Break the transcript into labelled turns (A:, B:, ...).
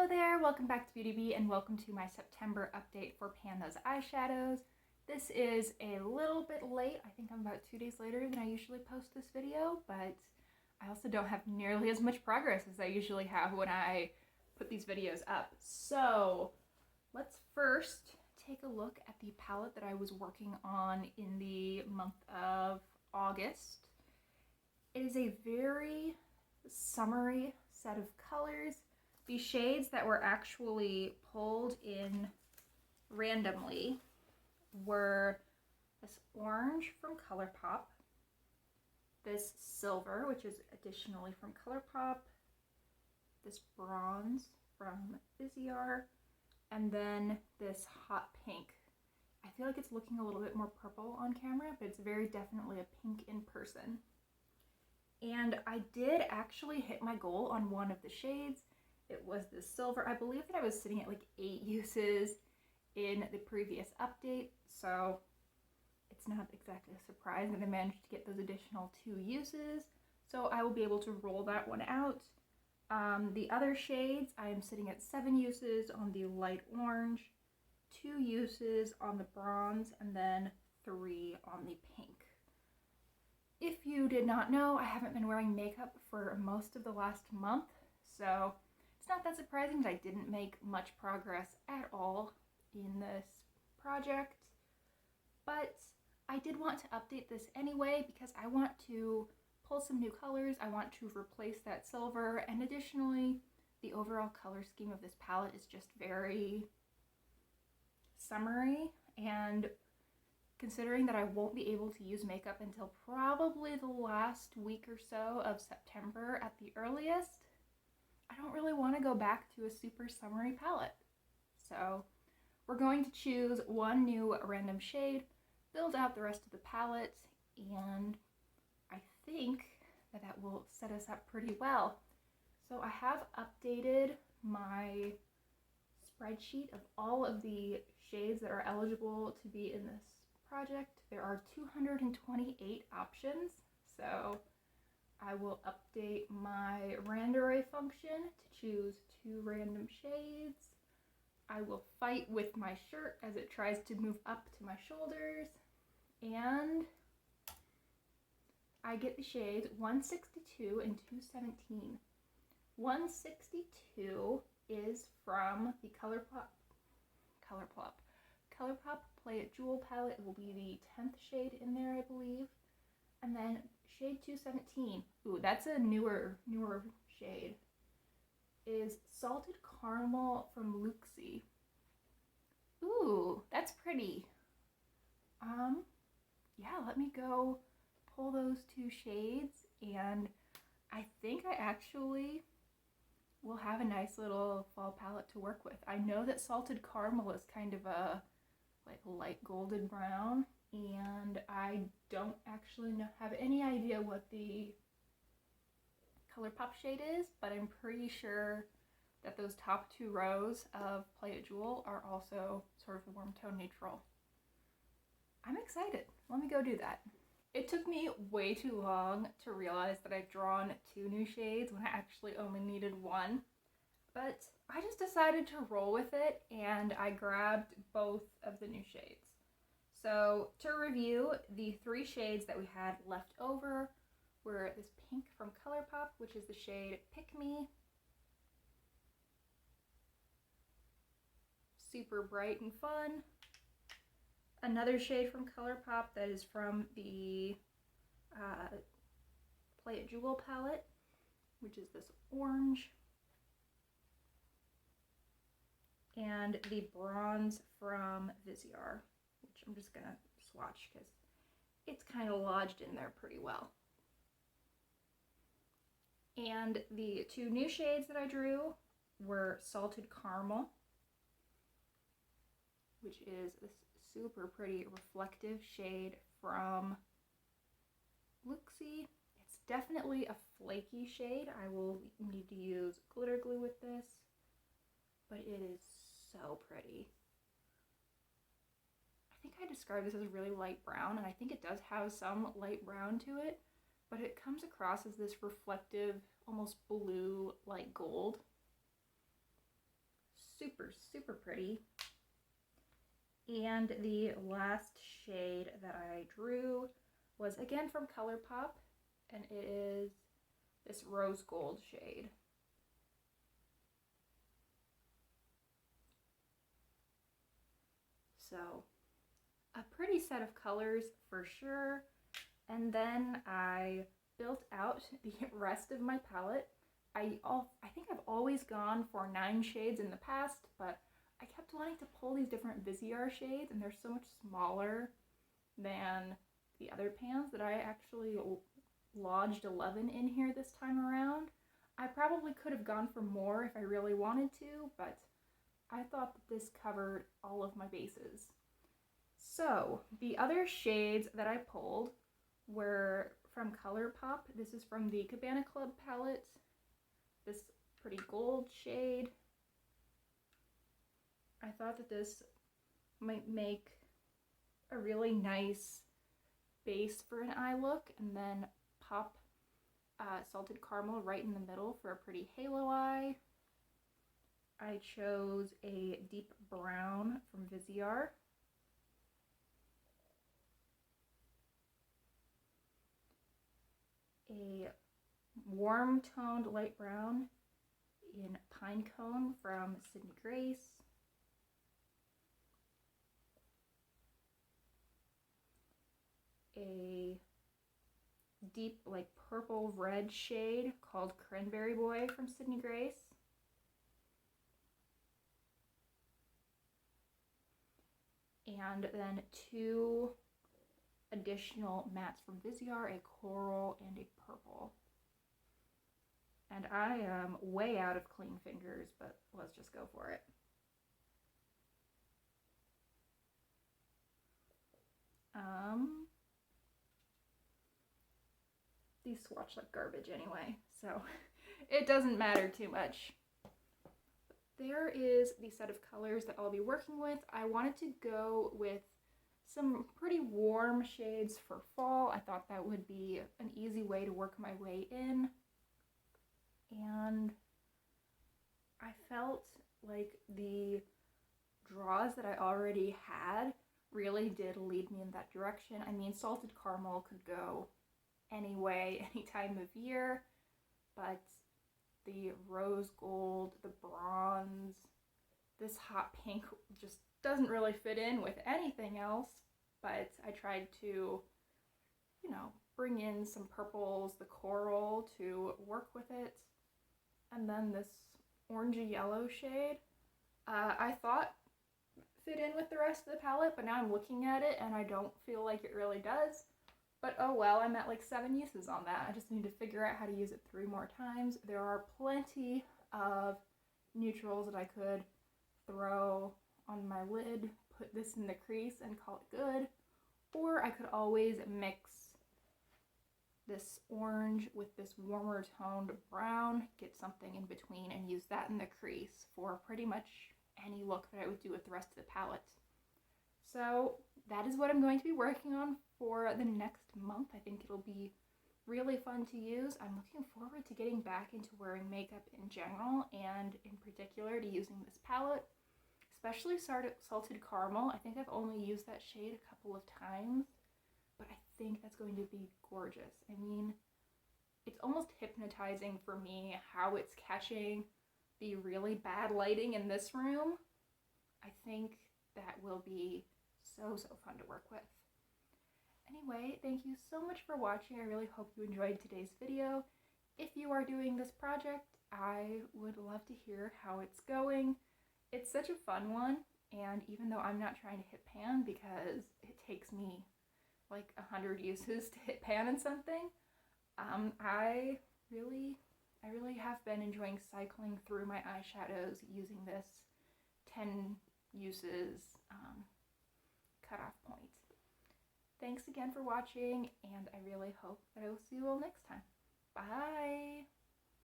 A: there, welcome back to Beauty Bee and welcome to my September update for Pan Those Eyeshadows. This is a little bit late. I think I'm about 2 days later than I usually post this video, but I also don't have nearly as much progress as I usually have when I put these videos up. So let's first take a look at the palette that I was working on in the month of August. It is a very summery set of colors. The shades that were actually pulled in randomly were this orange from ColourPop, this silver, which is additionally from ColourPop, this bronze from Viseart, and then this hot pink. I feel like it's looking a little bit more purple on camera, but it's very definitely a pink in person. And I did actually hit my goal on one of the shades. It was this silver. I believe that I was sitting at like 8 uses in the previous update, so it's not exactly a surprise that I managed to get those additional 2 uses. So I will be able to roll that one out. The other shades, I am sitting at 7 uses on the light orange, 2 uses on the bronze, and then 3 on the pink. If you did not know, I haven't been wearing makeup for most of the last month, so it's not that surprising that I didn't make much progress at all in this project, but I did want to update this anyway because I want to pull some new colors. I want to replace that silver, and additionally, the overall color scheme of this palette is just very summery, and considering that I won't be able to use makeup until probably the last week or so of September at the earliest, I don't really want to go back to a super summery palette. So we're going to choose one new random shade, build out the rest of the palette, and I think that that will set us up pretty well. So I have updated my spreadsheet of all of the shades that are eligible to be in this project. There are 228 options, so I will update my rand array function to choose 2 random shades. I will fight with my shirt as it tries to move up to my shoulders, and I get the shades 162 and 217. 162 is from the ColourPop Play It Jewel palette. It will be the 10th shade in there, I believe. And then shade 217, ooh, that's a newer shade, is Salted Caramel from Luxie. Ooh, that's pretty. Yeah, let me go pull those 2 shades, and I think I actually will have a nice little fall palette to work with. I know that Salted Caramel is kind of a like light golden brown, and I don't actually have any idea what the ColourPop shade is, but I'm pretty sure that those top 2 rows of Play It Jewel are also sort of warm tone neutral. I'm excited. Let me go do that. It took me way too long to realize that I'd drawn 2 new shades when I actually only needed 1, but I just decided to roll with it, and I grabbed both of the new shades. So to review, the 3 shades that we had left over were this pink from ColourPop, which is the shade Pick Me. Super bright and fun. Another shade from ColourPop that is from the Play It Jewel palette, which is this orange. And the bronze from Viseart, which I'm just gonna swatch because it's kind of lodged in there pretty well. And the 2 new shades that I drew were Salted Caramel, which is this super pretty reflective shade from Luxie. It's definitely a flaky shade. I will need to use glitter glue with this, but it is so pretty. I think I described this as really light brown, and I think it does have some light brown to it, but it comes across as this reflective, almost blue, light gold. super, super pretty. And the last shade that I drew was again from ColourPop, and it is this rose gold shade. So a pretty set of colors for sure. And then I built out the rest of my palette. I think I've always gone for 9 shades in the past, but I kept wanting to pull these different Viseart shades, and they're so much smaller than the other pans that I actually lodged 11 in here this time around. I probably could have gone for more if I really wanted to, but I thought that this covered all of my bases. So the other shades that I pulled were from ColourPop. This is from the Cabana Club palette. This pretty gold shade. I thought that this might make a really nice base for an eye look, and then pop salted caramel right in the middle for a pretty halo eye. I chose a deep brown from Viseart. A warm toned light brown in Pinecone from Sydney Grace. A deep like purple red shade called Cranberry Boy from Sydney Grace. And then 2 additional mattes from Viseart, a coral and a purple. And I am way out of clean fingers, but let's just go for it. These swatch like garbage anyway, so it doesn't matter too much. There is the set of colors that I'll be working with. I wanted to go with some pretty warm shades for fall. I thought that would be an easy way to work my way in. And I felt like the draws that I already had really did lead me in that direction. I mean, salted caramel could go any way, any time of year, but the rose gold, the bronze, this hot pink just doesn't really fit in with anything else, but I tried to, you know, bring in some purples, the coral to work with it, and then this orangey yellow shade, I thought fit in with the rest of the palette, but now I'm looking at it and I don't feel like it really does. But oh well, I'm at like 7 uses on that. I just need to figure out how to use it 3 more times. There are plenty of neutrals that I could throw on my lid, put this in the crease and call it good. Or I could always mix this orange with this warmer toned brown, get something in between and use that in the crease for pretty much any look that I would do with the rest of the palette. So that is what I'm going to be working on for the next month. I think it'll be really fun to use. I'm looking forward to getting back into wearing makeup in general, and in particular to using this palette, especially salted caramel. I think I've only used that shade a couple of times, but I think that's going to be gorgeous. I mean, it's almost hypnotizing for me how it's catching the really bad lighting in this room. I think that will be so fun to work with. Anyway, thank you so much for watching. I really hope you enjoyed today's video. If you are doing this project, I would love to hear how it's going. It's such a fun one, and even though I'm not trying to hit pan because it takes me like 100 uses to hit pan in something, I really have been enjoying cycling through my eyeshadows using this 10 uses cutoff point. Thanks again for watching, and I really hope that I will see you all next time. Bye!